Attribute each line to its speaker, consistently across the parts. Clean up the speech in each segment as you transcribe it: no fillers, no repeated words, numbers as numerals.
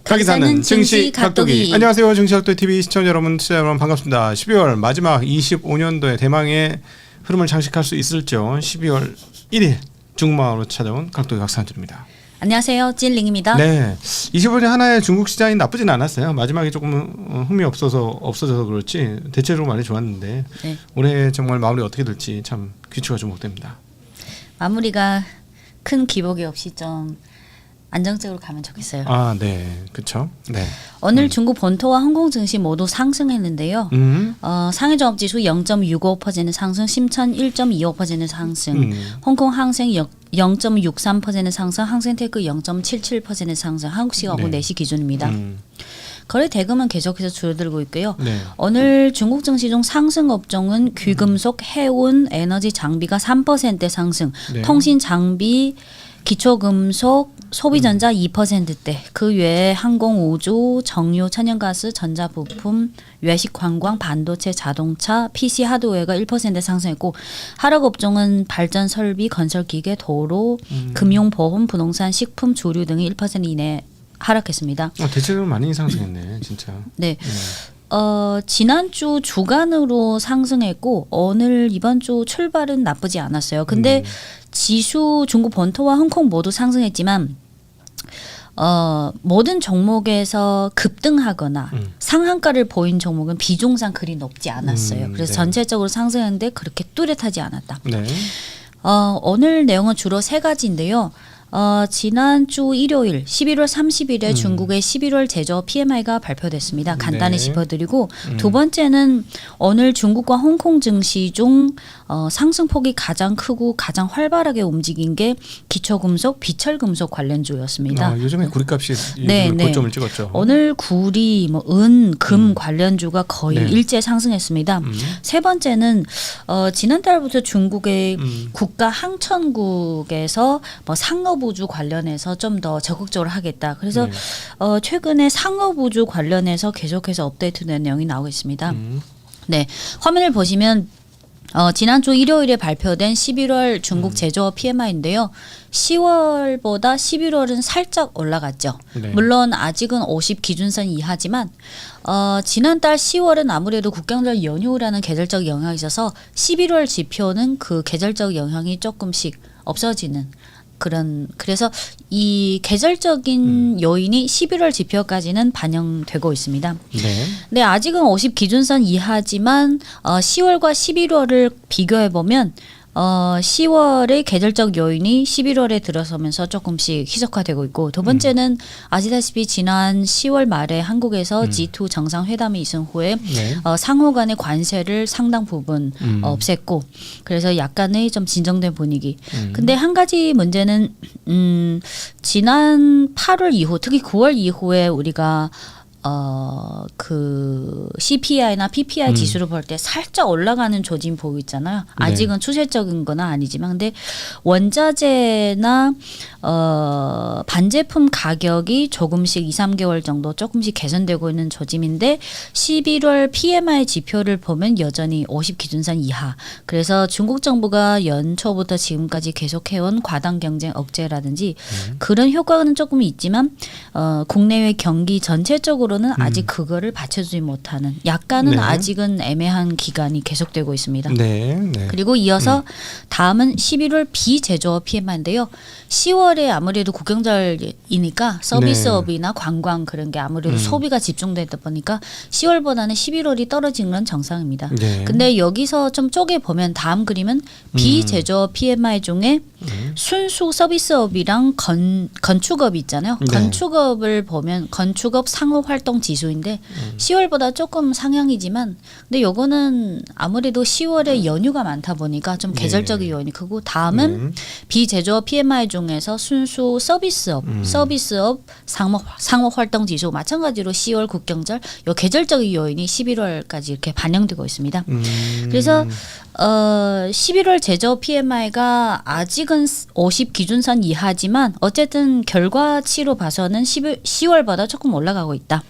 Speaker 1: 가기사는 증시 각도기. 안녕하세요. 증시 각도기 TV 시청자 여러분, 시청자 여러분 반갑습니다. 12월 마지막 25년도의 대망의 흐름을 장식할 수 있을죠. 12월 1일 중국마을로 찾아온 각도기 각사한줄입니다.
Speaker 2: 안녕하세요. 찐링입니다.
Speaker 1: 네, 25년 하나의 중국 시장이 나쁘진 않았어요. 마지막에 조금 흥미 없어져서 그렇지 대체적으로 많이 좋았는데 네. 올해 정말 마무리 어떻게 될지 참 귀추가 주목됩니다.
Speaker 2: 마무리가 큰 기복이 없이 좀 안정적으로 가면 좋겠어요.
Speaker 1: 아, 네, 그렇죠. 네.
Speaker 2: 오늘 중국 본토와 홍콩 증시 모두 상승했는데요. 상해 종합지수 0.65% 상승, 심천 1.25% 상승, 홍콩 항생 0.63% 상승, 항생테크 0.77% 상승. 한국 시각 오후 4시 기준입니다. 거래 대금은 계속해서 줄어들고 있고요. 네. 오늘 중국 증시 중 상승 업종은 귀금속, 해운, 에너지 장비가 3% 상승, 네. 통신 장비, 기초금속, 소비전자 2%대, 그 외에 항공, 우주, 정유, 천연가스, 전자부품, 외식, 관광, 반도체, 자동차, PC 하드웨어가 1% 상승했고, 하락 업종은 발전 설비, 건설기계, 도로, 금융보험, 부동산, 식품, 주류 등이 1% 이내 하락했습니다.
Speaker 1: 대체적으로 많이 상승했네, 진짜.
Speaker 2: 네. 지난주 주간으로 상승했고 오늘 이번 주 출발은 나쁘지 않았어요. 근데 지수 중국 본토와 홍콩 모두 상승했지만 모든 종목에서 급등하거나 상한가를 보인 종목은 비중상 그리 높지 않았어요. 그래서
Speaker 1: 네.
Speaker 2: 전체적으로 상승했는데 그렇게 뚜렷하지 않았다.
Speaker 1: 네.
Speaker 2: 오늘 내용은 주로 세 가지인데요. 지난주 일요일 11월 30일에 중국의 11월 제조업 PMI가 발표됐습니다. 간단히
Speaker 1: 네.
Speaker 2: 짚어드리고 두 번째는 오늘 중국과 홍콩 증시 중 상승폭이 가장 크고 가장 활발하게 움직인 게 기초금속, 비철금속 관련주였습니다.
Speaker 1: 요즘에 구리값이
Speaker 2: 네,
Speaker 1: 고점을 찍었죠.
Speaker 2: 오늘 구리, 은, 금 관련주가 거의
Speaker 1: 네.
Speaker 2: 일제 상승했습니다. 세 번째는 지난달부터 중국의 국가 항천국에서 상업우주 관련해서 좀 더 적극적으로 하겠다. 그래서 최근에 상업우주 관련해서 계속해서 업데이트된 내용이 나오고 있습니다. 네, 화면을 보시면 지난주 일요일에 발표된 11월 중국 제조업 PMI인데요. 10월보다 11월은 살짝 올라갔죠. 네. 물론 아직은 50 기준선 이하지만 지난달 10월은 아무래도 국경절 연휴라는 계절적 영향이 있어서 11월 지표는 그 계절적 영향이 조금씩 없어지는 그래서 이 계절적인 요인이 11월 지표까지는 반영되고 있습니다. 네. 근데 아직은 50 기준선 이하지만 10월과 11월을 비교해 보면 10월의 계절적 요인이 11월에 들어서면서 조금씩 희석화되고 있고, 두 번째는 아시다시피 지난 10월 말에 한국에서 G2 정상회담이 있은 후에 네. 상호 간의 관세를 상당 부분 없앴고, 그래서 약간의 좀 진정된 분위기. 근데 한 가지 문제는 지난 8월 이후, 특히 9월 이후에 우리가 그 CPI나 PPI 지수를 볼 때 살짝 올라가는 조짐 보고 있잖아요. 아직은 네. 추세적인 건 아니지만, 근데 원자재나 반제품 가격이 조금씩 2, 3개월 정도 조금씩 개선되고 있는 조짐인데 11월 PMI 지표를 보면 여전히 50 기준선 이하. 그래서 중국 정부가 연초부터 지금까지 계속해온 과당 경쟁 억제라든지 그런 효과는 조금 있지만 국내외 경기 전체적으로 는 아직 그거를 받쳐주지 못하는, 약간은 네. 아직은 애매한 기간이 계속되고 있습니다. 네, 네. 그리고 이어서 다음은 11월 비제조업 PMI인데요. 10월에 아무래도 국경절이니까 서비스업이나 네. 관광 그런 게 아무래도 소비가 집중되다 보니까 10월보다는 11월이 떨어진 건 정상입니다. 네. 근데 여기서 좀 쪼개 보면 다음 그림은 비제조업 PMI 중에 순수 서비스업이랑 건축업이 있잖아요. 네. 건축업을 보면 건축업 상업 활동 지수인데 10월보다 조금 상향이지만, 근데 요거는 아무래도 10월에 연휴가 많다 보니까 좀 계절적인 요인이 크고, 다음은 비제조업 PMI 중에서 순수 서비스업 상업 활동 지수 마찬가지로 10월 국경절 요 계절적인 요인이 11월까지 이렇게 반영되고 있습니다. 그래서 11월 제조 PMI가 아직은 50 기준선 이하지만 어쨌든 결과치로 봐서는 10월보다 조금 올라가고 있다.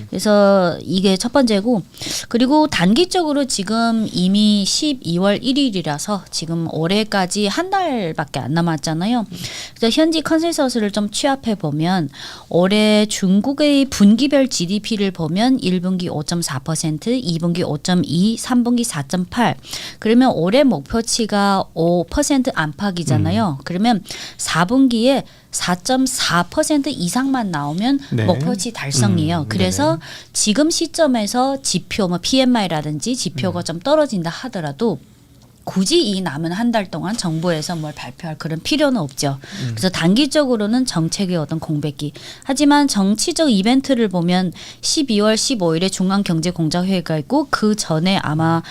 Speaker 2: 그래서 이게 첫 번째고 그리고 단기적으로 지금 이미 12월 1일이라서 지금 올해까지 한 달밖에 안 남았잖아요. 그래서 현지 컨센서스를 좀 취합해 보면 올해 중국의 분기별 GDP를 보면 1분기 5.4%, 2분기 5.2, 3분기 4.8. 그러면 올해 목표치가 5% 안팎이잖아요. 그러면 4분기에 4.4% 이상만 나오면
Speaker 1: 네.
Speaker 2: 목표치 달성이에요. 그래서
Speaker 1: 네네.
Speaker 2: 지금 시점에서 지표 뭐 PMI라든지 지표가 좀 떨어진다 하더라도 굳이 이 남은 한 달 동안 정부에서 뭘 발표할 그런 필요는 없죠. 그래서 단기적으로는 정책의 어떤 공백기. 하지만 정치적 이벤트를 보면 12월 15일에 중앙경제공작회의가 있고 그 전에 아마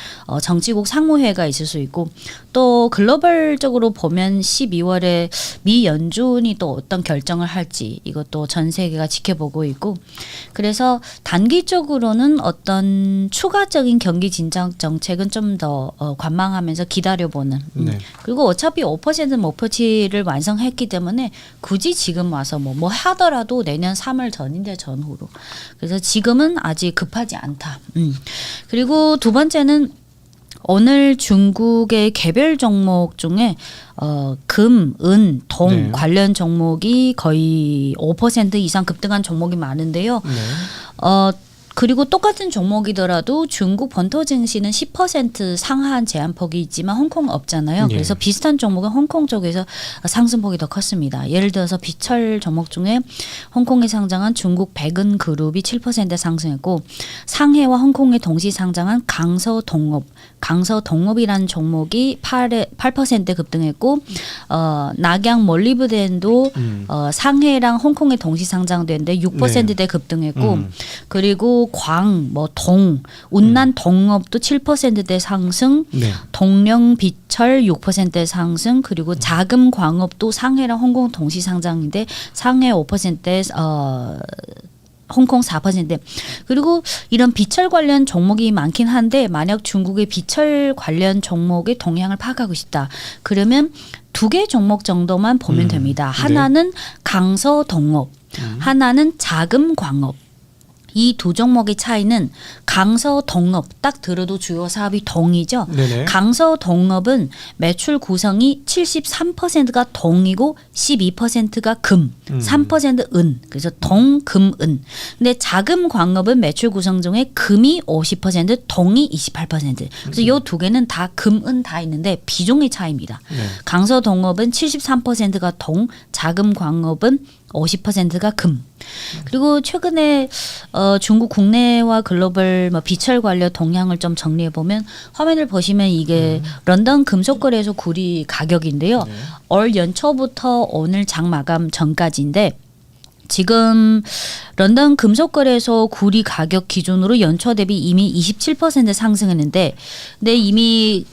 Speaker 2: 정치국 상무회의가 있을 수 있고 또 글로벌적으로 보면 12월에 미 연준이 또 어떤 결정을 할지 이것도 전 세계가 지켜보고 있고 그래서 단기적으로는 어떤 추가적인 경기 진정 정책은 좀 더 관망하면서 기다려보는.
Speaker 1: 네.
Speaker 2: 그리고 어차피 5% 목표치를 완성했기 때문에 굳이 지금 와서 뭐 하더라도 내년 3월 전인데 전후로. 그래서 지금은 아직 급하지 않다. 그리고 두 번째는 오늘 중국의 개별 종목 중에 금, 은, 동
Speaker 1: 네.
Speaker 2: 관련 종목이 거의 5% 이상 급등한 종목이 많은데요.
Speaker 1: 네.
Speaker 2: 그리고 똑같은 종목이더라도 중국 본토 증시는 10% 상한 제한폭이 있지만 홍콩 없잖아요.
Speaker 1: 예.
Speaker 2: 그래서 비슷한 종목은 홍콩 쪽에서 상승폭이 더 컸습니다. 예를 들어서 비철 종목 중에 홍콩에 상장한 중국 백은 그룹이 7% 상승했고 상해와 홍콩에 동시 상장한 강서동업이라는 종목이 8% 급등했고 낙양 몰리브덴도 상해랑 홍콩에 동시 상장됐는데 6%대 급등했고 그리고 동, 운난 동업도 7%대 상승,
Speaker 1: 네.
Speaker 2: 동령 비철 6%대 상승, 그리고 자금 광업도 상해랑 홍콩 동시 상장인데 상해 5%대 홍콩 4%. 그리고 이런 비철 관련 종목이 많긴 한데 만약 중국의 비철 관련 종목의 동향을 파악하고 싶다. 그러면 두 개 종목 정도만 보면 됩니다. 하나는 강서동업, 하나는 자금광업. 이 두 종목의 차이는 강서동업 딱 들어도 주요 사업이 동이죠.
Speaker 1: 네네.
Speaker 2: 강서동업은 매출 구성이 73%가 동이고 12%가 금, 3% 은. 그래서 동, 금, 은. 근데 자금광업은 매출 구성 중에 금이 50%, 동이 28%. 그래서 이 두 개는 다 금, 은 다 있는데 비중의 차이입니다.
Speaker 1: 네.
Speaker 2: 강서동업은 73%가 동, 자금광업은 50%가 금. 그리고 최근에 중국 국내와 글로벌 비철 관련 동향을 좀 정리해 보면 화면을 보시면 이게 런던 금속거래소 구리 가격인데요. 올 연초부터 오늘 장 마감 전까지인데 지금 런던 금속거래소 구리 가격 기준으로 연초 대비 이미 27% 상승했는데 근데 이미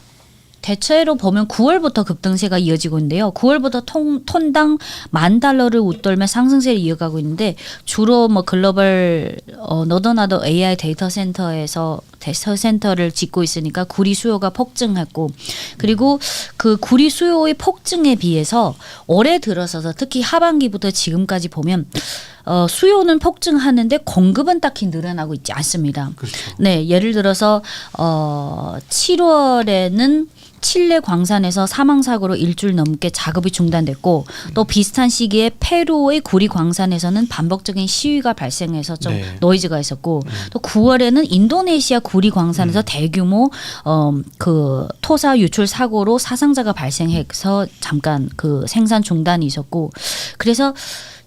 Speaker 2: 대체로 보면 9월부터 급등세가 이어지고 있는데요. 9월부터 톤당 $10,000를 웃돌며 상승세를 이어가고 있는데 주로 글로벌 너더나더 AI 데이터 센터를 짓고 있으니까 구리 수요가 폭증했고 그리고 그 구리 수요의 폭증에 비해서 올해 들어서서 특히 하반기부터 지금까지 보면 수요는 폭증하는데 공급은 딱히 늘어나고 있지 않습니다.
Speaker 1: 그렇죠.
Speaker 2: 네, 예를 들어서 7월에는 칠레 광산에서 사망사고로 일주일 넘게 작업이 중단됐고 또 비슷한 시기에 페루의 구리 광산에서는 반복적인 시위가 발생해서 좀
Speaker 1: 네.
Speaker 2: 노이즈가 있었고 또 9월에는 인도네시아 구리 광산에서 대규모 그 토사 유출 사고로 사상자가 발생해서 잠깐 그 생산 중단이 있었고 그래서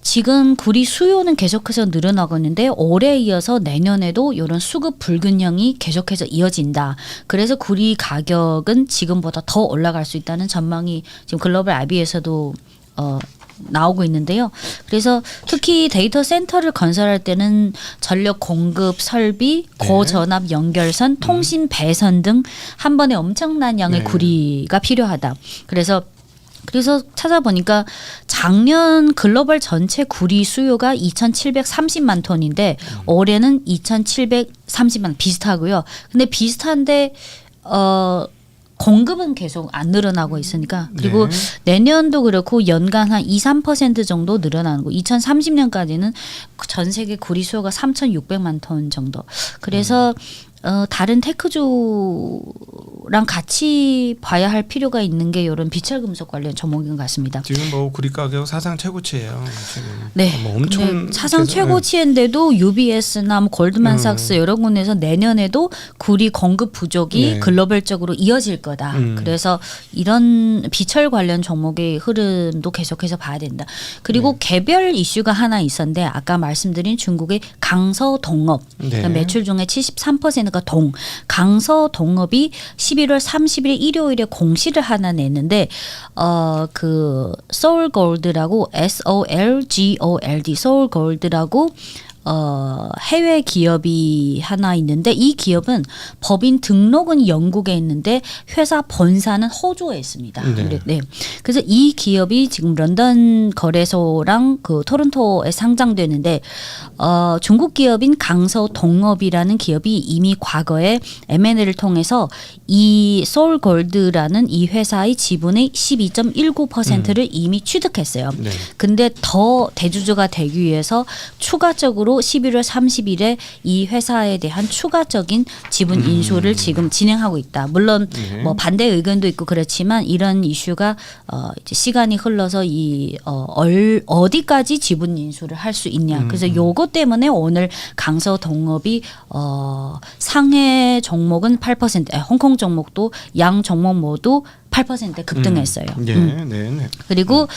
Speaker 2: 지금 구리 수요는 계속해서 늘어나고 있는데 올해에 이어서 내년에도 이런 수급 불균형이 계속해서 이어진다. 그래서 구리 가격은 지금보다 더 올라갈 수 있다는 전망이 지금 글로벌 IB에서도 나오고 있는데요. 그래서 특히 데이터 센터를 건설할 때는 전력 공급 설비, 고전압 연결선, 통신 배선 등 한 번에 엄청난 양의 구리가 필요하다. 그래서 찾아보니까 작년 글로벌 전체 구리 수요가 2,730만 톤인데 올해는 2,730만 비슷하고요. 근데 비슷한데 공급은 계속 안 늘어나고 있으니까 그리고
Speaker 1: 네.
Speaker 2: 내년도 그렇고 연간 한 2~3% 정도 늘어나는 거. 2030년까지는 전 세계 구리 수요가 3,600만 톤 정도. 그래서 다른 테크주랑 같이 봐야 할 필요가 있는 게 이런 비철금속 관련 종목인 것 같습니다.
Speaker 1: 지금 뭐 구리 가격 사상 최고치예요. 지금.
Speaker 2: 네.
Speaker 1: 뭐 엄청
Speaker 2: 근데 사상
Speaker 1: 계속,
Speaker 2: 최고치인데도 UBS나 뭐 골드만삭스 여러 군데에서 내년에도 구리 공급 부족이
Speaker 1: 네.
Speaker 2: 글로벌적으로 이어질 거다. 그래서 이런 비철 관련 종목의 흐름도 계속해서 봐야 된다. 그리고
Speaker 1: 네.
Speaker 2: 개별 이슈가 하나 있었는데 아까 말씀드린 중국의 강서동업
Speaker 1: 네.
Speaker 2: 그러니까 매출 중에 73%가 강서동업이 11월 30일 일요일에 공시를 하나 냈는데 그 서울골드라고 SOLGOLD 서울골드라고 해외 기업이 하나 있는데 이 기업은 법인 등록은 영국에 있는데 회사 본사는 호주에 있습니다.
Speaker 1: 네.
Speaker 2: 네. 그래서 이 기업이 지금 런던 거래소랑 그 토론토에 상장되는데 중국 기업인 강서동업이라는 기업이 이미 과거에 M&A를 통해서 이 서울골드라는 이 회사의 지분의 12.19%를 이미 취득했어요.
Speaker 1: 네.
Speaker 2: 근데 더 대주주가 되기 위해서 추가적으로 11월 30일에 이 회사에 대한 추가적인 지분 인수를 지금 진행하고 있다. 물론
Speaker 1: 네.
Speaker 2: 뭐 반대 의견도 있고 그렇지만 이런 이슈가 이제 시간이 흘러서 이 어디까지 지분 인수를 할 수 있냐. 그래서 요것 때문에 오늘 강서동업이 상해 종목은 8%, 홍콩 종목도 양 종목 모두 8% 급등했어요.
Speaker 1: 네, 네, 네.
Speaker 2: 그리고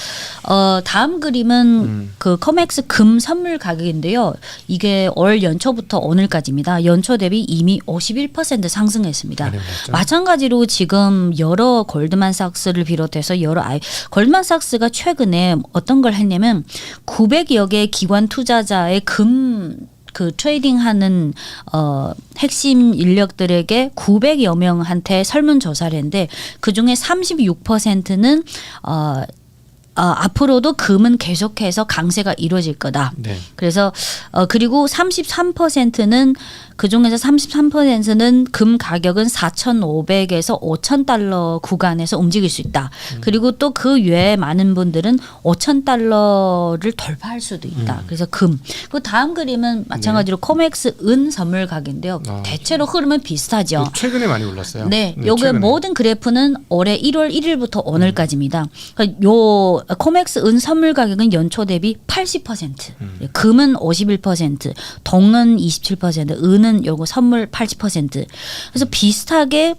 Speaker 2: 다음 그림은 그 코맥스 금 선물 가격인데요. 이게 올 연초부터 오늘까지입니다. 연초 대비 이미 51% 상승했습니다.
Speaker 1: 네, 맞죠.
Speaker 2: 마찬가지로 지금 여러 골드만삭스를 비롯해서 골드만삭스가 최근에 어떤 걸 했냐면 900여 개 기관 투자자의 그 트레이딩하는 핵심 인력들에게 900여 명한테 설문조사를 했는데 그중에 36%는 앞으로도 금은 계속해서 강세가 이루어질 거다.
Speaker 1: 네.
Speaker 2: 그래서 그리고 33%는 그중에서 33%는 금 가격은 4,500에서 5,000달러 구간에서 움직일 수 있다. 그리고 또 그 외에 많은 분들은 5,000달러를 돌파할 수도 있다. 그래서 금. 그 다음 그림은 마찬가지로 코맥스 은 선물 가격인데요. 대체로 흐름은 비슷하죠.
Speaker 1: 최근에 많이 올랐어요.
Speaker 2: 네, 요게
Speaker 1: 최근에.
Speaker 2: 모든 그래프는 올해 1월 1일부터 오늘까지입니다. 그러니까 요 코맥스 은 선물 가격은 연초 대비 80%, 금은 51%, 동은 27%, 은은 요거 선물 80%. 그래서 비슷하게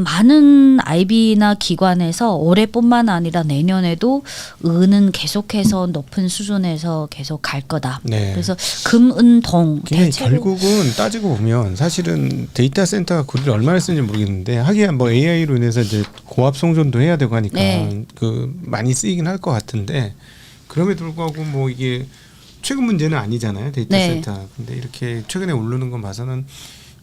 Speaker 2: 많은 IB나 기관에서 올해뿐만 아니라 내년에도 은은 계속해서 높은 수준에서 계속 갈 거다.
Speaker 1: 네.
Speaker 2: 그래서 금, 은, 동
Speaker 1: 이게
Speaker 2: 대체로
Speaker 1: 결국은 따지고 보면 사실은 데이터 센터가 구리를 얼마나 쓰는지 모르겠는데 하기야 뭐 AI로 인해서 이제 고압 송전도 해야 되고 하니까
Speaker 2: 네.
Speaker 1: 그 많이 쓰이긴 할 것 같은데 그럼에도 불구하고 뭐 이게 최근 문제는 아니잖아요 데이터
Speaker 2: 네.
Speaker 1: 센터. 근데 이렇게 최근에 오르는 건 봐서는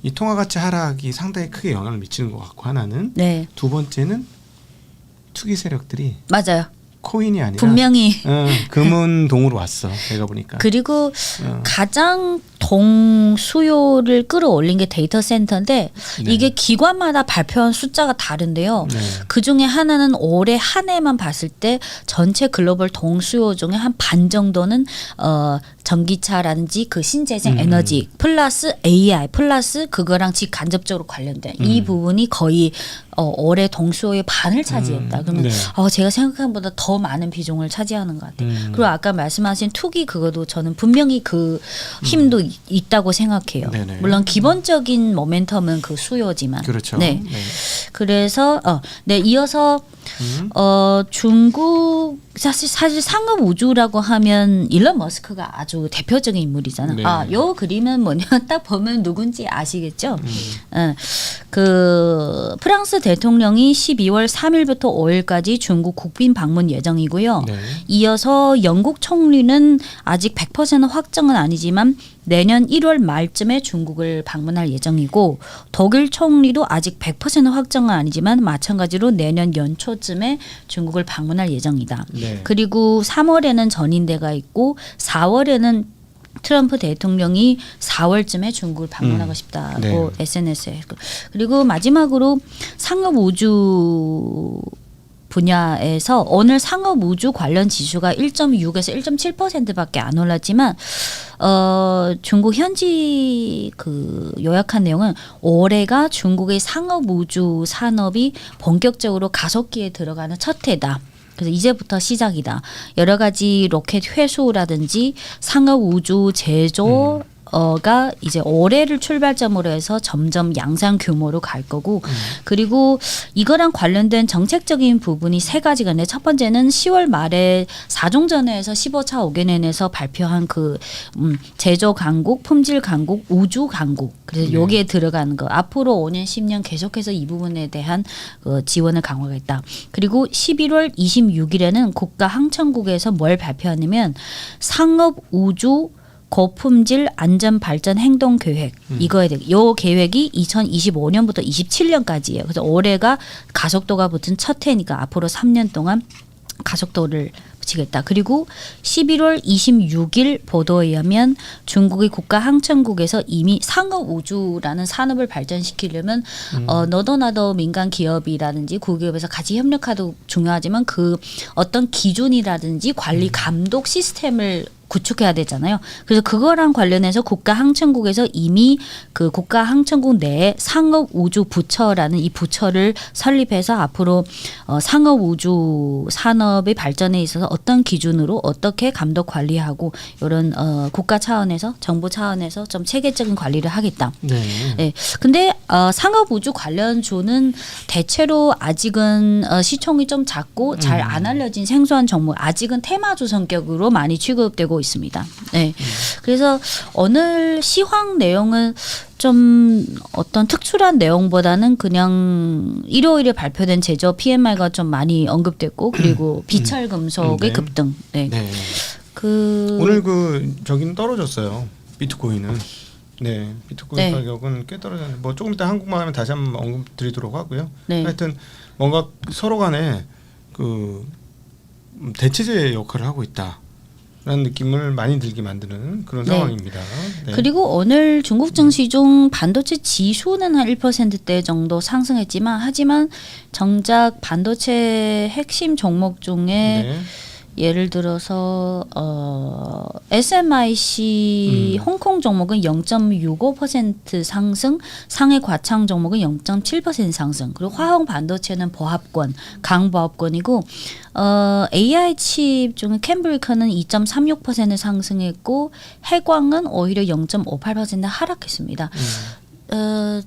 Speaker 1: 이 통화 가치 하락이 상당히 크게 영향을 미치는 것 같고 하나는
Speaker 2: 네,
Speaker 1: 두 번째는 투기 세력들이
Speaker 2: 맞아요.
Speaker 1: 코인이 아니라
Speaker 2: 분명히
Speaker 1: 금은 동으로 왔어. 내가 보니까.
Speaker 2: 그리고 가장 동 수요를 끌어올린 게 데이터 센터인데
Speaker 1: 네.
Speaker 2: 이게 기관마다 발표한 숫자가 다른데요.
Speaker 1: 네.
Speaker 2: 그 중에 하나는 올해 한 해만 봤을 때 전체 글로벌 동 수요 중에 한 반 정도는 전기차라든지 그 신재생 에너지 플러스 AI 플러스 그거랑 직간접적으로 관련된 이 부분이 거의 올해 동수요의 반을 차지했다. 그러면
Speaker 1: 네.
Speaker 2: 제가 생각한 것보다 더 많은 비중을 차지하는 것 같아요. 그리고 아까 말씀하신 투기 그거도 저는 분명히 그 힘도 있다고 생각해요.
Speaker 1: 네네.
Speaker 2: 물론 기본적인 모멘텀은 그 수요지만.
Speaker 1: 그렇죠.
Speaker 2: 네.
Speaker 1: 네.
Speaker 2: 그래서 네 이어서 중국 사실 상업 우주라고 하면 일론 머스크가 아주 대표적인 인물이잖아.
Speaker 1: 네.
Speaker 2: 요 그림은 뭐냐 딱 보면 누군지 아시겠죠? 그 프랑스 대통령이 12월 3일부터 5일까지 중국 국빈 방문 예정이고요.
Speaker 1: 네.
Speaker 2: 이어서 영국 총리는 아직 100% 확정은 아니지만 내년 1월 말쯤에 중국을 방문할 예정이고 독일 총리도 아직 100% 확정은 아니지만 마찬가지로 내년 연초쯤에 중국을 방문할 예정이다.
Speaker 1: 네.
Speaker 2: 그리고 3월에는 전인대가 있고 4월에는 트럼프 대통령이 4월쯤에 중국을 방문하고 싶다고
Speaker 1: 네.
Speaker 2: SNS에. 그리고 마지막으로 상업 우주 분야에서 오늘 상업 우주 관련 지수가 1.6에서 1.7%밖에 안 올랐지만 중국 현지 그 요약한 내용은 올해가 중국의 상업 우주 산업이 본격적으로 가속기에 들어가는 첫 해다. 그래서 이제부터 시작이다. 여러 가지 로켓 회수라든지 상업 우주 제조 가 이제 올해를 출발점으로 해서 점점 양산 규모로 갈 거고 그리고 이거랑 관련된 정책적인 부분이 세 가지가 있는데 첫 번째는 10월 말에 4종전에서 15차 5개년에서 발표한 그 제조 강국, 품질 강국, 우주 강국 그래서 여기에 들어가는 거 앞으로 5년, 10년 계속해서 이 부분에 대한 지원을 강화하겠다. 그리고 11월 26일에는 국가항천국에서 뭘 발표하냐면 상업 우주 고품질 안전 발전 행동 계획 이거에 대해 요 계획이 2025년부터 27년까지예요. 그래서 올해가 가속도가 붙은 첫 해니까 앞으로 3년 동안 가속도를 붙이겠다. 그리고 11월 26일 보도에 의하면 중국의 국가항천국에서 이미 상업 우주라는 산업을 발전시키려면 너도 나도 민간 기업이라든지 국기업에서 같이 협력하도 중요하지만 그 어떤 기준이라든지 관리 감독 시스템을 구축해야 되잖아요. 그래서 그거랑 관련해서 국가항천국에서 이미 그 국가항천국 내에 상업우주부처라는 이 부처를 설립해서 앞으로 상업우주 산업의 발전에 있어서 어떤 기준으로 어떻게 감독 관리하고 이런 국가 차원에서 정부 차원에서 좀 체계적인 관리를 하겠다.
Speaker 1: 네.
Speaker 2: 네. 근데 상업우주 관련주는 대체로 아직은 시총이 좀 작고 잘 안 알려진 생소한 종목 아직은 테마주 성격으로 많이 취급되고 있습니다. 네. 그래서 오늘 시황 내용은 좀 어떤 특출한 내용보다는 그냥 일요일에 발표된 제조 PMI가 좀 많이 언급됐고 그리고 비철 금속의
Speaker 1: 네.
Speaker 2: 급등. 네.
Speaker 1: 네.
Speaker 2: 그
Speaker 1: 오늘 그 저기는 떨어졌어요. 비트코인은. 네, 비트코인
Speaker 2: 네.
Speaker 1: 가격은 꽤 떨어졌는데 뭐 조금 이따 한국만 하면 다시 한번 언급드리도록 하고요.
Speaker 2: 네.
Speaker 1: 하여튼 뭔가 서로 간에 그 대체제 역할을 하고 있다라는 느낌을 많이 들게 만드는 그런
Speaker 2: 네.
Speaker 1: 상황입니다. 네.
Speaker 2: 그리고 오늘 중국 증시 중 반도체 지수는 한 1%대 정도 상승했지만 하지만 정작 반도체 핵심 종목 중에
Speaker 1: 네.
Speaker 2: 예를 들어서 SMIC 홍콩 종목은 0.65% 상승, 상해 과창 종목은 0.7% 상승. 그리고 화홍 반도체는 보합권, 강보합권이고 AI 칩 중에 캠브리커는 2.36% 상승했고 해광은 오히려 0.58% 하락했습니다.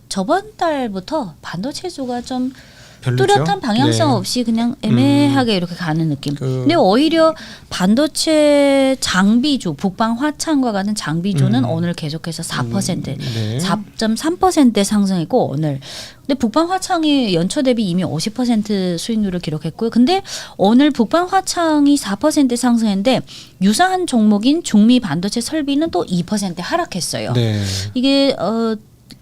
Speaker 2: 저번 달부터 반도체주가 좀
Speaker 1: 별로죠?
Speaker 2: 뚜렷한 방향성
Speaker 1: 네.
Speaker 2: 없이 그냥 애매하게 이렇게 가는 느낌.
Speaker 1: 그-
Speaker 2: 근데 오히려 반도체 장비주, 북방 화창과 같은 장비주는 오늘 계속해서 4%,
Speaker 1: 네.
Speaker 2: 4.3% 상승했고 오늘. 근데 북방 화창이 연초 대비 이미 50% 수익률을 기록했고요. 근데 오늘 북방 화창이 4% 상승했는데 유사한 종목인 중미 반도체 설비는 또 2% 하락했어요.
Speaker 1: 네.
Speaker 2: 이게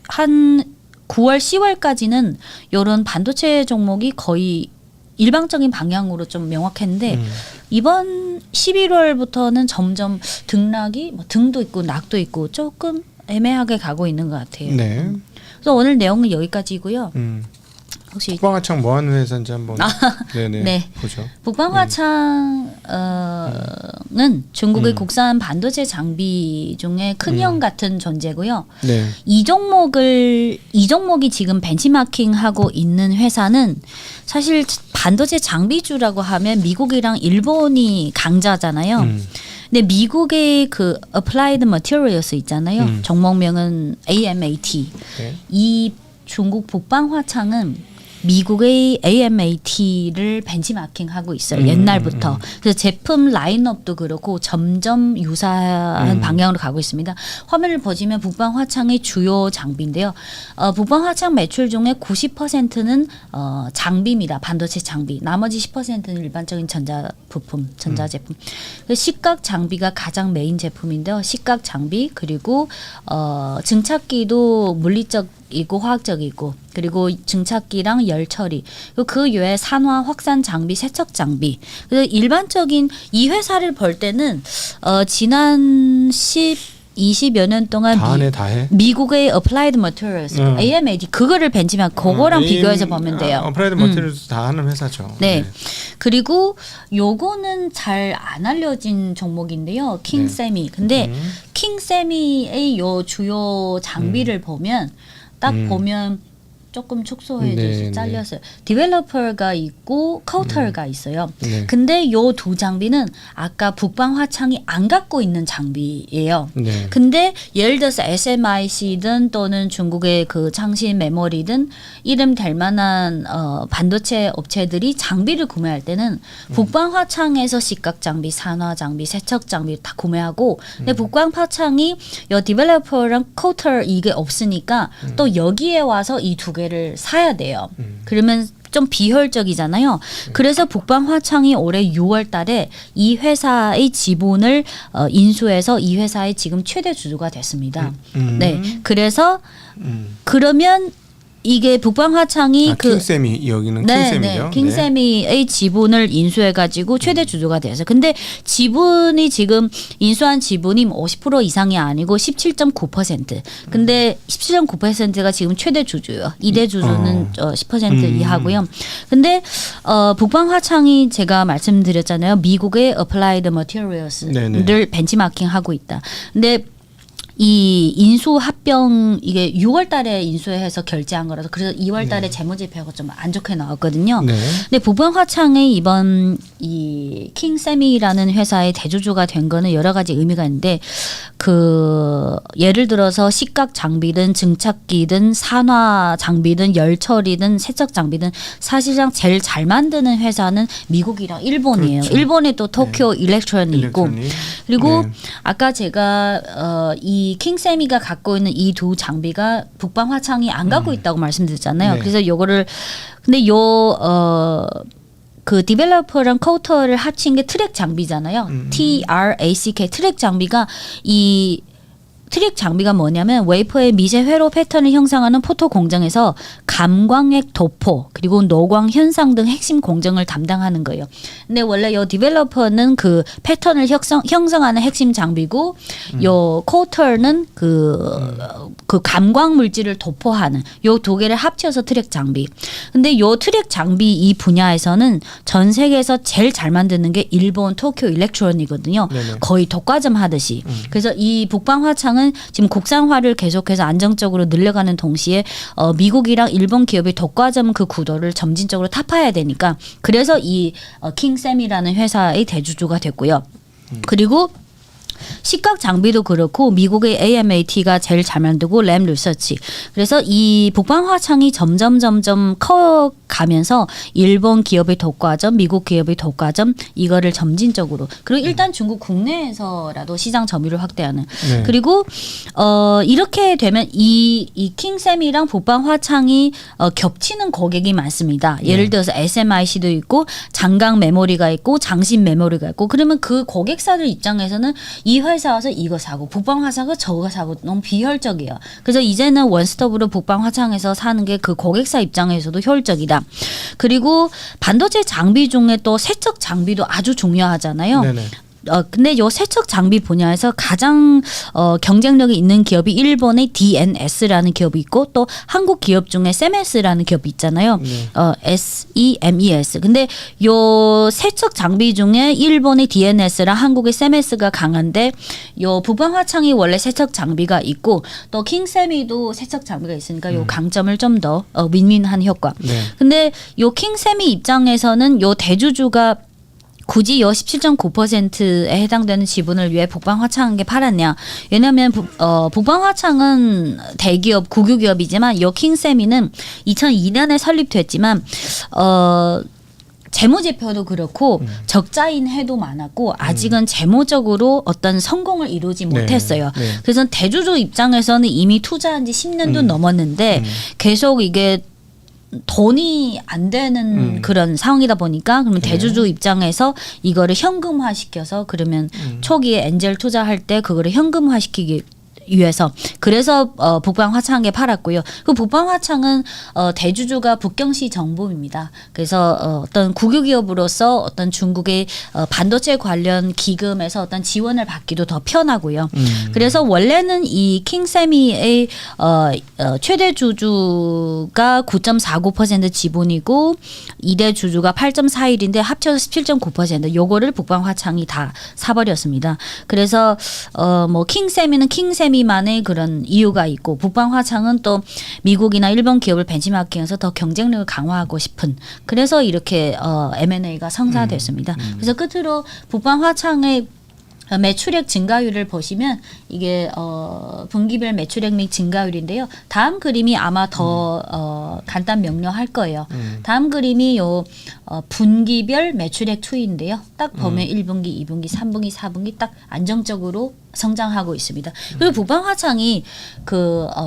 Speaker 2: 한 9월, 10월까지는 이런 반도체 종목이 거의 일방적인 방향으로 좀 명확했는데 이번 11월부터는 점점 등락이 뭐 등도 있고 낙도 있고 조금 애매하게 가고 있는 것 같아요.
Speaker 1: 네.
Speaker 2: 그래서 오늘 내용은 여기까지고요. 혹시
Speaker 1: 국방화창 뭐 하는 회사인지 한번 네네
Speaker 2: 네.
Speaker 1: 보죠.
Speaker 2: 북방화창은 중국의 국산 반도체 장비 중에 큰형 같은 존재고요.
Speaker 1: 네.
Speaker 2: 이 종목이 지금 벤치마킹하고 있는 회사는 사실 반도체 장비주라고 하면 미국이랑 일본이 강자잖아요. 근데 미국의 그 Applied Materials 있잖아요. 종목명은 AMAT.
Speaker 1: 네.
Speaker 2: 이 중국 북방화창은 미국의 AMAT를 벤치마킹하고 있어요. 옛날부터. 그래서 제품 라인업도 그렇고 점점 유사한 방향으로 가고 있습니다. 화면을 보시면 북방화창의 주요 장비인데요. 북방화창 매출 중에 90%는 장비입니다. 반도체 장비. 나머지 10%는 일반적인 전자제품. 식각 장비가 가장 메인 제품인데요. 식각 장비 그리고 증착기도 물리적이고 화학적이고 그리고 증착기랑 열 처리 그 외에 산화 확산 장비 세척 장비 그래서 일반적인 이 회사를 볼 때는 지난 20여 년 동안
Speaker 1: 다해.
Speaker 2: 미국의 Applied Materials, AMAT 그거를 벤치마크 그거랑 비교해서 보면 돼요.
Speaker 1: Applied Materials 다 하는 회사죠.
Speaker 2: 네. 그리고 요거는 잘 안 알려진 종목인데요. 킹세미. 근데 킹세미의 요 주요 장비를 보면 딱 보면 조금 축소해줘서 잘렸어요. 디벨로퍼가 있고 카우터가 있어요. 근데 요 두 장비는 아까 북방 화창이 안 갖고 있는 장비예요. 근데 예를 들어서 SMIC든 또는 중국의 그 창신 메모리든 이름 될 만한 반도체 업체들이 장비를 구매할 때는 북방 화창에서 시각 장비, 산화 장비, 세척 장비 다 구매하고 근데 북방 화창이 요 디벨로퍼랑 카우터 이게 없으니까 또 여기에 와서 이 두 개를 사야 돼요. 그러면 좀 비효율적이잖아요. 그래서 북방 화창이 올해 6월 달에 이 회사의 지분을 인수해서 이 회사의 지금 최대 주주가 됐습니다. 네. 그래서 그러면 이게 북방 화창이
Speaker 1: 킹세미 여기는 킹세미죠.
Speaker 2: 킹세미의 지분을 인수해 가지고 최대 주주가 돼서 근데 지분이 지금 인수한 지분이 50% 이상이 아니고 17.9%. 근데 17.9%가 지금 최대 주주예요. 2대 주주는 10% 이하고요. 근데 북방 화창이 제가 말씀드렸잖아요. 미국의 Applied Materials를 벤치마킹하고 있다. 근데 이 인수 합병 이게 6월 달에 인수해서 결제한 거라서 그래서 2월 달에 재무제표가 좀 안 좋게 나왔거든요. 근데 북방 화창의 이번 이 킹세미라는 회사의 대주주가 된 거는 여러 가지 의미가 있는데 그 예를 들어서 시각 장비든 증착기든 산화 장비든 열처리든 세척 장비든 사실상 제일 잘 만드는 회사는 미국이랑 일본이에요. 그렇죠. 일본에 또 도쿄 일렉트로닉이 있고 그리고 아까 제가 이 킹세미가 갖고 있는 이 두 장비가 북방 화창이 안 갖고 있다고 말씀드렸잖아요. 그래서 요거를 근데 그 디벨로퍼랑 카우터를 합친 게 트랙 장비잖아요. TRACK 트랙 장비가 이 트랙 장비가 뭐냐면 웨이퍼의 미세 회로 패턴을 형성하는 포토 공정에서 감광핵 도포 그리고 노광 현상 등 핵심 공정을 담당하는 거예요. 근데 원래 요 디벨로퍼는 그 패턴을 형성하는 핵심 장비고 요 코터는 그 감광 물질을 도포하는 요 두 개를 합쳐서 트랙 장비. 근데 요 트랙 장비 이 분야에서는 전 세계에서 제일 잘 만드는 게 일본 도쿄 일렉트로닉이거든요. 거의 독과점 하듯이. 그래서 이 북방 화창은 지금 국산화를 계속해서 안정적으로 늘려가는 동시에 미국이랑 일본 기업이 독과점 그 구도를 점진적으로 타파해야 되니까 그래서 이 킹세미라는 회사의 대주주가 됐고요. 그리고 시각 장비도 그렇고 미국의 AMAT가 제일 잘 만들고 램 리서치. 그래서 이 북방 화창이 점점 커가면서 일본 기업의 독과점, 미국 기업의 독과점 이거를 점진적으로 그리고 일단 중국 국내에서라도 시장 점유율을 확대하는. 그리고 이렇게 되면 이 킹세미랑 북방 화창이 겹치는 고객이 많습니다. 예를 들어서 SMIC도 있고 장강 메모리가 있고 장신 메모리가 있고 그러면 그 고객사들 입장에서는 이 회사 와서 이거 사고 북방 화창은 저거 사고 너무 비효율적이에요. 그래서 이제는 원스톱으로 북방 화창에서 사는 게 그 고객사 입장에서도 효율적이다. 그리고 반도체 장비 중에 또 세척 장비도 아주 중요하잖아요. 근데 요 세척 장비 분야에서 가장 경쟁력이 있는 기업이 일본의 DNS라는 기업이 있고 또 한국 기업 중에 세메스라는 기업이 있잖아요. SEMES. 근데 요 세척 장비 중에 일본의 DNS랑 한국의 세메스가 강한데 요 북방 화창이 원래 세척 장비가 있고 또 킹세미도 세척 장비가 있으니까 요 강점을 좀 더 윈윈한 효과. 근데 요 킹세미 입장에서는 요 대주주가 굳이 요 17.9%에 해당되는 지분을 왜 북방 화창에게 팔았냐? 왜냐하면 북방 화창은 대기업 국유기업이지만 요 킹세미는 2002년에 설립됐지만 재무제표도 그렇고 적자인 해도 많았고 아직은 재무적으로 어떤 성공을 이루지 못했어요. 그래서 대주주 입장에서는 이미 투자한 지 10년도 넘었는데 계속 이게 돈이 안 되는 그런 상황이다 보니까 그러면 대주주 입장에서 이거를 현금화 시켜서 그러면 초기에 엔젤 투자할 때 그거를 위해서 그래서 북방 화창에 팔았고요. 그 북방 화창은 대주주가 북경시 정부입니다. 그래서 어떤 국유기업으로서 어떤 중국의 반도체 관련 기금에서 어떤 지원을 받기도 더 편하고요. 그래서 원래는 이 킹세미의 최대 주주가 9.49% 지분이고 2대 주주가 8.41인데 합쳐서 17.9% 요거를 북방 화창이 다 사버렸습니다. 그래서 뭐 킹세미는 킹세미만의 그런 이유가 있고 북방 화창은 또 미국이나 일본 기업을 벤치마킹해서 더 경쟁력을 강화하고 싶은 그래서 이렇게 M&A가 성사됐습니다. 그래서 끝으로 북방 화창의 매출액 증가율을 보시면 이게 분기별 매출액 및 증가율인데요. 다음 그림이 아마 더 간단 명료할 거예요. 다음 그림이 요 분기별 매출액 추이인데요. 딱 보면 1분기, 2분기, 3분기, 4분기 딱 안정적으로 성장하고 있습니다. 그리고 북방 화창이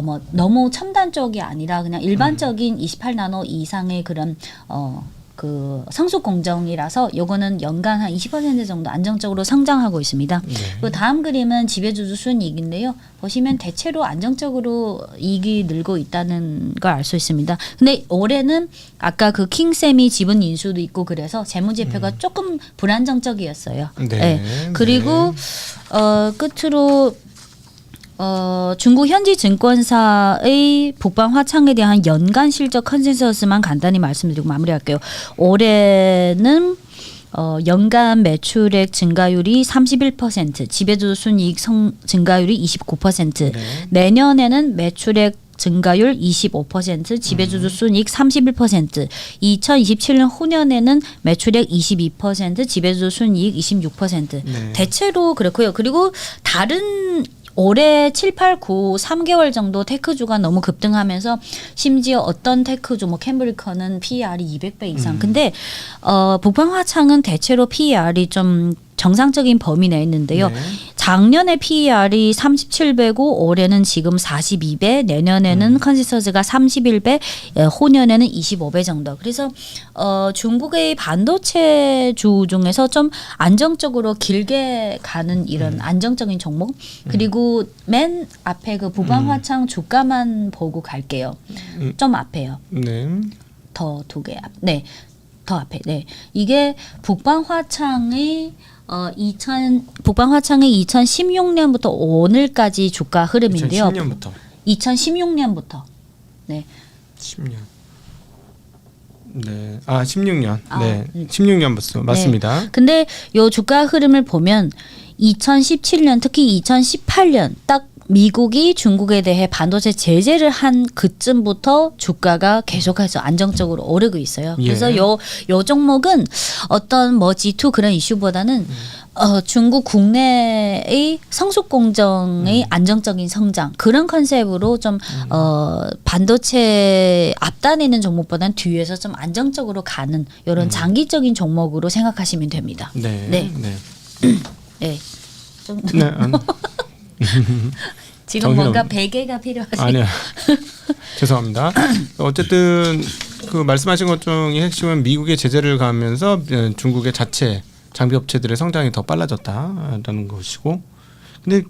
Speaker 2: 뭐 너무 첨단 쪽이 아니라 그냥 일반적인 28나노 이상의 그런 그 성숙 공정이라서 요거는 연간 한 20% 정도 안정적으로 성장하고 있습니다.
Speaker 1: 네.
Speaker 2: 그리고 다음 그림은 지배주주 순이익인데요. 보시면 대체로 안정적으로 이익이 늘고 있다는 걸 알 수 있습니다. 근데 올해는 아까 그 킹세미 지분 인수도 있고 그래서 재무제표가 조금 불안정적이었어요.
Speaker 1: 네.
Speaker 2: 네. 그리고 끝으로 중국 현지 증권사의 북방 화창에 대한 연간 실적 컨센서스만 간단히 말씀드리고 마무리할게요. 올해는 연간 매출액 증가율이 31%, 지배주주 순이익 증가율이 29%,
Speaker 1: 네.
Speaker 2: 내년에는 매출액 증가율 25%, 지배주주 순이익 31%, 2027년 후년에는 매출액 22%, 지배주주 순이익 26%.
Speaker 1: 네.
Speaker 2: 대체로 그렇고요. 그리고 다른 올해 7, 8, 9, 3개월 정도 테크주가 너무 급등하면서 심지어 어떤 테크주 뭐 캠브리커는 PER이 200배 이상. 근데 북방 화창은 대체로 PER이 좀 정상적인 범위 내에 있는데요.
Speaker 1: 네.
Speaker 2: 작년에 PER이 37배고 올해는 지금 42배, 내년에는 컨센서스가 31배, 후년에는 25배 정도. 그래서 중국의 반도체주 중에서 좀 안정적으로 길게 가는 이런 안정적인 종목. 그리고 맨 앞에 그 북방화창 주가만 보고 갈게요. 좀 앞에요.
Speaker 1: 네.
Speaker 2: 더 두 개 앞. 네. 더 앞에. 네. 이게 북방화창의 북방화창의 2016년부터 오늘까지 주가 흐름인데요.
Speaker 1: 2010년부터.
Speaker 2: 2016년부터. 네.
Speaker 1: 10년. 네. 16년.
Speaker 2: 아,
Speaker 1: 네. 16년부터 맞습니다.
Speaker 2: 네. 근데 요 주가 흐름을 보면 2017년 특히 2018년 딱 미국이 중국에 대해 반도체 제재를 한 그쯤부터 주가가 계속해서 안정적으로 오르고 있어요. 그래서
Speaker 1: 예.
Speaker 2: 요 종목은 어떤 뭐 G2 그런 이슈보다는 중국 국내의 성숙 공정의 안정적인 성장 그런 컨셉으로 좀 반도체 앞단에 있는 종목보다는 뒤에서 좀 안정적으로 가는 이런 장기적인 종목으로 생각하시면 됩니다.
Speaker 1: 네.
Speaker 2: 네.
Speaker 1: 네.
Speaker 2: 네. 좀
Speaker 1: 네.
Speaker 2: 지금 뭔가 베개가 필요하시.
Speaker 1: 아니요. 죄송합니다. 어쨌든 그 말씀하신 것 중에 핵심은 미국의 제재를 가하면서 중국의 자체 장비 업체들의 성장이 더 빨라졌다라는 것이고, 근데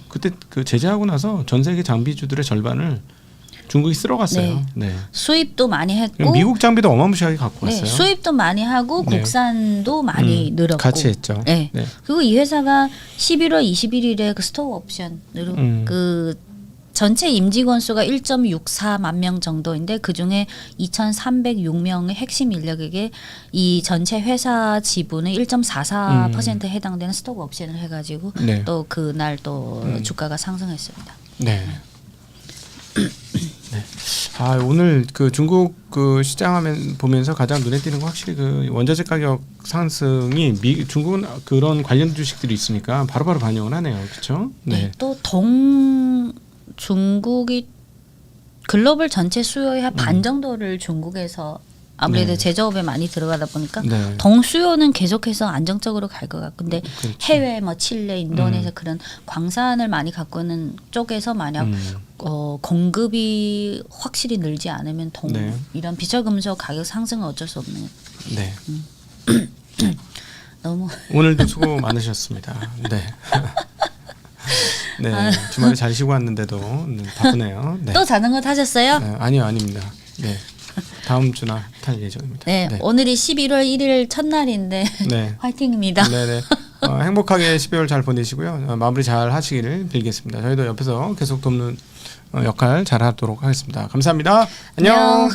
Speaker 1: 그때 그 제재하고 나서 전 세계 장비주들의 절반을 중국이 쓸어갔어요. 네.
Speaker 2: 수입도 많이 했고
Speaker 1: 미국 장비도 어마무시하게 갖고
Speaker 2: 네,
Speaker 1: 왔어요.
Speaker 2: 수입도 많이 하고
Speaker 1: 네.
Speaker 2: 국산도 많이 늘었고
Speaker 1: 같이 했죠.
Speaker 2: 네.
Speaker 1: 네.
Speaker 2: 그리고 이 회사가 11월 21일에 그 스톡 옵션으로 그 전체 임직원 수가 1.64만 명 정도인데 그 중에 2,306명의 핵심 인력에게 이 전체 회사 지분의 1.44%에 해당되는 스톡 옵션을 해가지고
Speaker 1: 네.
Speaker 2: 또 그날 또 주가가 상승했습니다.
Speaker 1: 네. 네. 오늘 그 중국 그 시장 보면서 가장 눈에 띄는 건 확실히 그 원자재 가격 상승이 중국은 그런 관련 주식들이 있으니까 바로바로 반영을 하네요. 그렇죠? 네.
Speaker 2: 또 중국이 글로벌 전체 수요의 한 반 정도를 중국에서 아무래도
Speaker 1: 네.
Speaker 2: 제조업에 많이 들어가다 보니까
Speaker 1: 네.
Speaker 2: 동 수요는 계속해서 안정적으로 갈 것 같고 근데
Speaker 1: 그렇죠.
Speaker 2: 해외 뭐 칠레, 인도네시아 그런 광산을 많이 갖고 있는 쪽에서 만약 공급이 확실히 늘지 않으면
Speaker 1: 네.
Speaker 2: 이런 비철금속 가격 상승은 어쩔 수 없는.
Speaker 1: 네.
Speaker 2: 너무
Speaker 1: 오늘도 수고 많으셨습니다. 네. 네, 주말에 잘 쉬고 왔는데도 바쁘네요. 네.
Speaker 2: 또 자전거 타셨어요?
Speaker 1: 네, 아니요, 아닙니다. 네, 다음 주나 탈 예정입니다.
Speaker 2: 네, 오늘이 11월 1일 첫날인데
Speaker 1: 네.
Speaker 2: 화이팅입니다.
Speaker 1: 네네. 행복하게 12월 잘 보내시고요. 마무리 잘 하시기를 빌겠습니다. 저희도 옆에서 계속 돕는 역할 잘 하도록 하겠습니다. 감사합니다. 안녕.